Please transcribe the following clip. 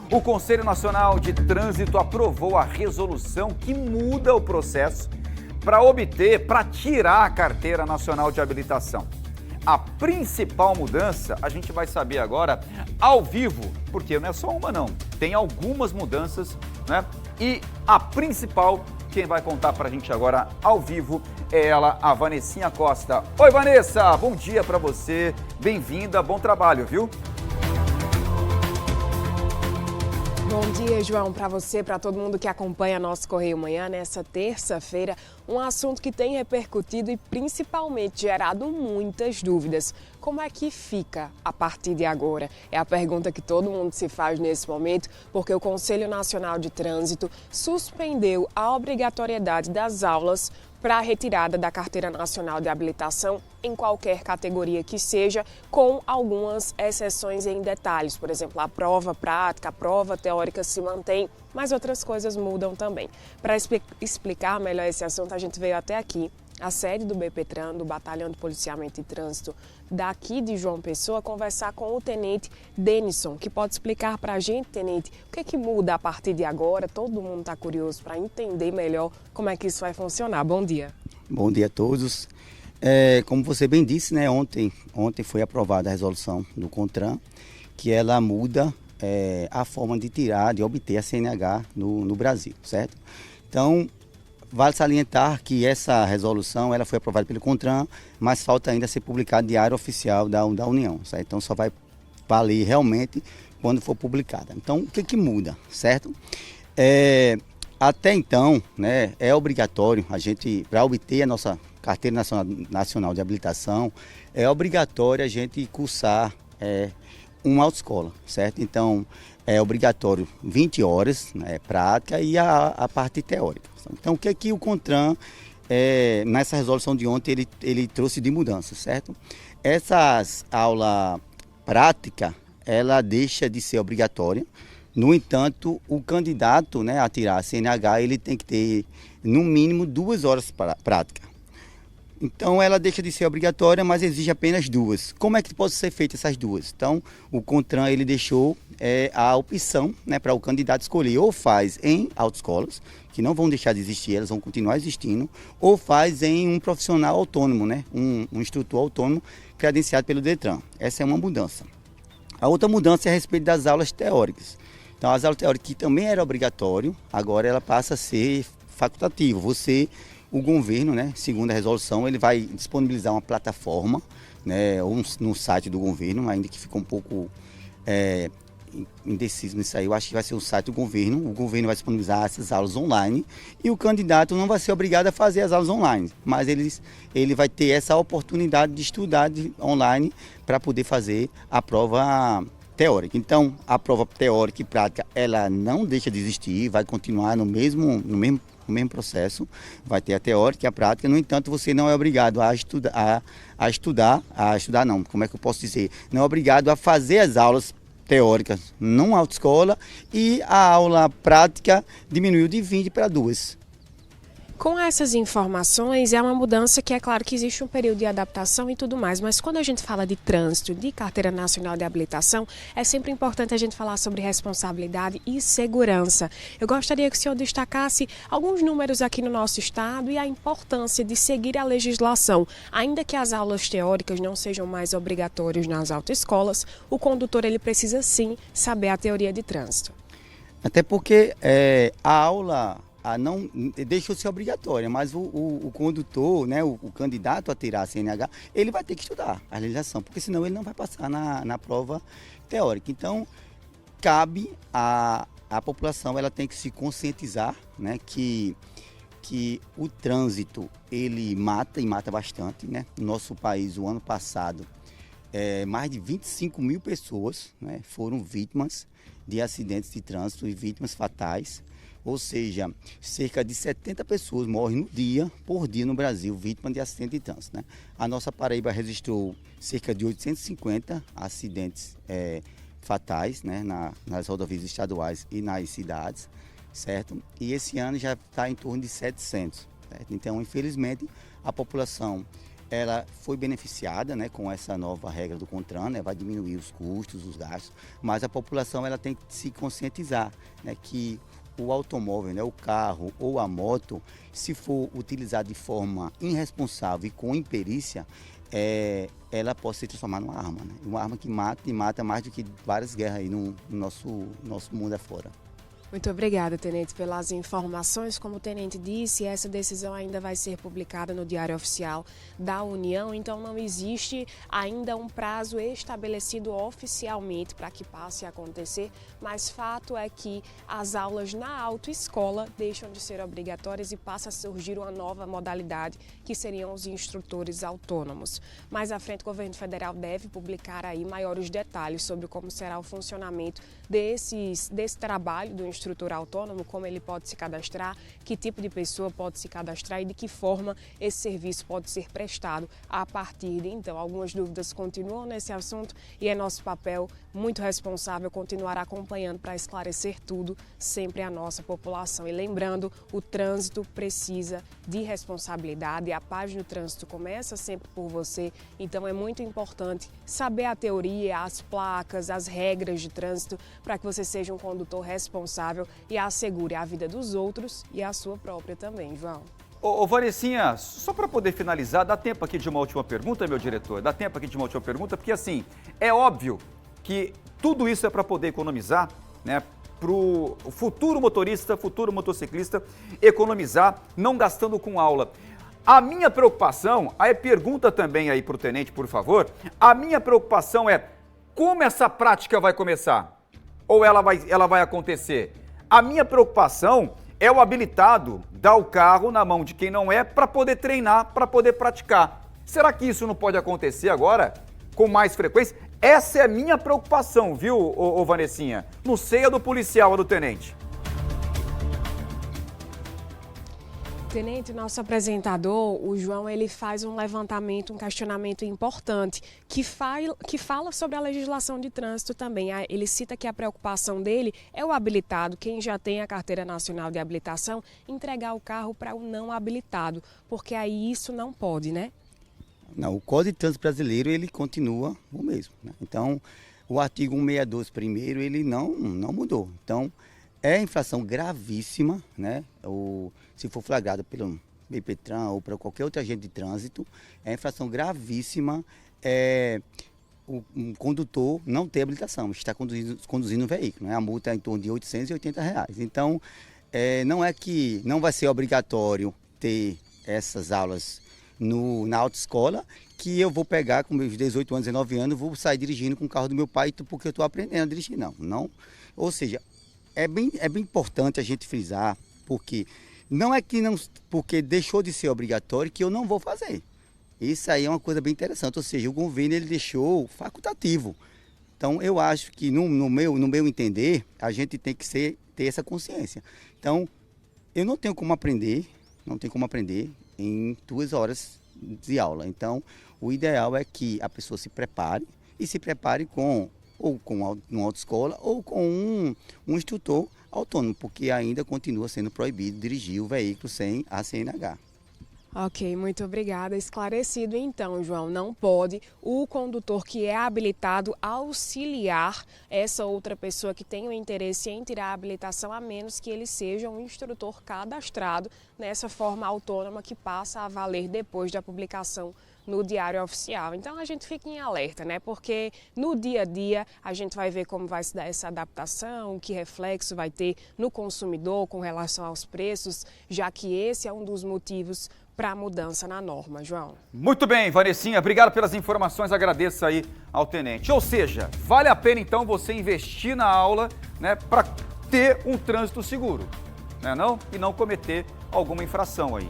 O Conselho Nacional de Trânsito aprovou a resolução que muda o processo para tirar a Carteira Nacional de Habilitação. A principal mudança, a gente vai saber agora ao vivo, porque não é só uma não, tem algumas mudanças, né? E a principal, quem vai contar pra gente agora ao vivo é ela, a Vanessinha Costa. Oi, Vanessa, bom dia pra você, bem-vinda, bom trabalho, viu? Bom dia, João, para você, para todo mundo que acompanha nosso Correio Manhã nessa terça-feira. Um assunto que tem repercutido e principalmente gerado muitas dúvidas. Como é que fica a partir de agora? É a pergunta que todo mundo se faz nesse momento, porque o Conselho Nacional de Trânsito suspendeu a obrigatoriedade das aulas para a retirada da Carteira Nacional de Habilitação em qualquer categoria que seja, com algumas exceções em detalhes. Por exemplo, a prova prática, a prova teórica se mantém, mas outras coisas mudam também. Para explicar melhor esse assunto, a gente veio até aqui, a sede do BPTran, do Batalhão de Policiamento e Trânsito daqui de João Pessoa, conversar com o Tenente Denison, que pode explicar para a gente, Tenente, o que é que muda a partir de agora. Todo mundo está curioso para entender melhor como é que isso vai funcionar. Bom dia. Bom dia a todos. Como você bem disse, né, ontem foi aprovada a resolução do CONTRAN, que ela muda a forma de obter a CNH no Brasil, certo? Então, vale salientar que essa resolução ela foi aprovada pelo CONTRAN, mas falta ainda ser publicada em Diário Oficial da União, certo? Então só vai valer realmente quando for publicada. Então o que muda, certo? Até então, né, é obrigatório a gente, para obter a nossa Carteira Nacional de Habilitação, é obrigatório a gente cursar uma autoescola, certo? Então é obrigatório 20 horas, né, prática e a parte teórica. Então, o que o CONTRAN, nessa resolução de ontem, ele trouxe de mudança, certo? Essas aulas prática, ela deixa de ser obrigatória. No entanto, o candidato, né, a tirar a CNH, ele tem que ter, no mínimo, 2 horas prática. Então, ela deixa de ser obrigatória, mas exige apenas 2. Como é que pode ser feita essas 2? Então, o CONTRAN, ele deixou a opção, né, para o candidato escolher, ou faz em autoescolas, que não vão deixar de existir, elas vão continuar existindo, ou faz em um profissional autônomo, né, um instrutor autônomo credenciado pelo Detran. Essa é uma mudança. A outra mudança é a respeito das aulas teóricas. Então, as aulas teóricas, que também era obrigatório, agora ela passa a ser facultativo. O governo, né, segundo a resolução, ele vai disponibilizar uma plataforma, né, ou no site do governo, ainda que ficou um pouco indeciso nisso aí. Eu acho que vai ser o site do governo. O governo vai disponibilizar essas aulas online e o candidato não vai ser obrigado a fazer as aulas online, mas ele vai ter essa oportunidade de estudar online para poder fazer a prova teórica. Então, a prova teórica e prática, ela não deixa de existir, vai continuar no mesmo processo, vai ter a teórica e a prática. No entanto, você não é obrigado a estudar não, como é que eu posso dizer? Não é obrigado a fazer as aulas teóricas numa autoescola, e a aula prática diminuiu de 20 para 2. Com essas informações, é uma mudança que é claro que existe um período de adaptação e tudo mais, mas quando a gente fala de trânsito, de Carteira Nacional de Habilitação, é sempre importante a gente falar sobre responsabilidade e segurança. Eu gostaria que o senhor destacasse alguns números aqui no nosso estado e a importância de seguir a legislação. Ainda que as aulas teóricas não sejam mais obrigatórias nas autoescolas, o condutor ele precisa sim saber a teoria de trânsito. Até porque a aula não deixou de ser obrigatória, mas o condutor, né, o candidato a tirar a CNH, ele vai ter que estudar a legislação, porque senão ele não vai passar na prova teórica. Então, cabe à população, ela tem que se conscientizar, né, que o trânsito, ele mata e mata bastante, né? No nosso país, o ano passado, mais de 25 mil pessoas, né, foram vítimas de acidentes de trânsito e vítimas fatais. Ou seja, cerca de 70 pessoas morrem por dia no Brasil, vítimas de acidente de trânsito, né? A nossa Paraíba registrou cerca de 850 acidentes fatais, né, nas rodovias estaduais e nas cidades, certo? E esse ano já está em torno de 700, certo? Então, infelizmente, a população ela foi beneficiada, né, com essa nova regra do CONTRAN, né, vai diminuir os custos, os gastos, mas a população ela tem que se conscientizar, né, que o automóvel, né, o carro ou a moto, se for utilizado de forma irresponsável e com imperícia, ela pode se transformar numa arma, né? Uma arma que mata e mata mais do que várias guerras aí no nosso mundo afora. Muito obrigada, Tenente, pelas informações. Como o Tenente disse, essa decisão ainda vai ser publicada no Diário Oficial da União, então não existe ainda um prazo estabelecido oficialmente para que passe a acontecer, mas fato é que as aulas na autoescola deixam de ser obrigatórias e passa a surgir uma nova modalidade, que seriam os instrutores autônomos. Mais à frente, o governo federal deve publicar aí maiores detalhes sobre como será o funcionamento desse trabalho do instrutor autônomo, como ele pode se cadastrar, que tipo de pessoa pode se cadastrar e de que forma esse serviço pode ser prestado a partir de então. Algumas dúvidas continuam nesse assunto e é nosso papel muito responsável continuar acompanhando para esclarecer tudo sempre a nossa população. E lembrando, o trânsito precisa de responsabilidade, a paz no trânsito começa sempre por você, então é muito importante saber a teoria, as placas, as regras de trânsito, para que você seja um condutor responsável e assegure a vida dos outros e a sua própria também, João. Ô Vanessinha, só para poder finalizar, dá tempo aqui de uma última pergunta, meu diretor? Dá tempo aqui de uma última pergunta? Porque assim, é óbvio que tudo isso é para poder economizar, né? Para o futuro motorista, futuro motociclista, economizar, não gastando com aula. A minha preocupação, aí pergunta também aí para o tenente, por favor, a minha preocupação é como essa prática vai começar? Ou ela vai acontecer? A minha preocupação é o habilitado dar o carro na mão de quem não é para poder treinar, para poder praticar. Será que isso não pode acontecer agora com mais frequência? Essa é a minha preocupação, viu, ô Vanessinha? Não sei a do policial, a do tenente. Tenente, nosso apresentador, o João, ele faz um levantamento, um questionamento importante que fala sobre a legislação de trânsito também. Ele cita que a preocupação dele é o habilitado, quem já tem a Carteira Nacional de Habilitação, entregar o carro para o não habilitado, porque aí isso não pode, né? Não, o Código de Trânsito Brasileiro, ele continua o mesmo, né? Então, o artigo 162 primeiro, ele não mudou. Então, é infração gravíssima, né? Se for flagrado pelo BPTran ou por qualquer outro agente de trânsito, é infração gravíssima um condutor não ter habilitação, está conduzindo um veículo, né? A multa é em torno de R$880. Então, não é que não vai ser obrigatório ter essas aulas na autoescola, que eu vou pegar com meus 18 anos, 19 anos, vou sair dirigindo com o carro do meu pai porque eu estou aprendendo a dirigir. Não. Ou seja, é bem importante a gente frisar, porque não é que porque deixou de ser obrigatório que eu não vou fazer. Isso aí é uma coisa bem interessante, ou seja, o governo ele deixou facultativo. Então eu acho que no meu entender, a gente tem que ter essa consciência. Então, eu não tenho como aprender em 2 horas de aula. Então, o ideal é que a pessoa se prepare com uma autoescola ou com um instrutor autônomo, porque ainda continua sendo proibido dirigir o veículo sem a CNH. Ok, muito obrigada. Esclarecido então, João, não pode o condutor que é habilitado auxiliar essa outra pessoa que tem o interesse em tirar a habilitação, a menos que ele seja um instrutor cadastrado nessa forma autônoma que passa a valer depois da publicação no Diário Oficial. Então a gente fica em alerta, né? Porque no dia a dia a gente vai ver como vai se dar essa adaptação, que reflexo vai ter no consumidor com relação aos preços, já que esse é um dos motivos para a mudança na norma, João. Muito bem, Vanessinha, obrigado pelas informações, agradeço aí ao tenente. Ou seja, vale a pena então você investir na aula, né, para ter um trânsito seguro, né, não? E não cometer alguma infração aí.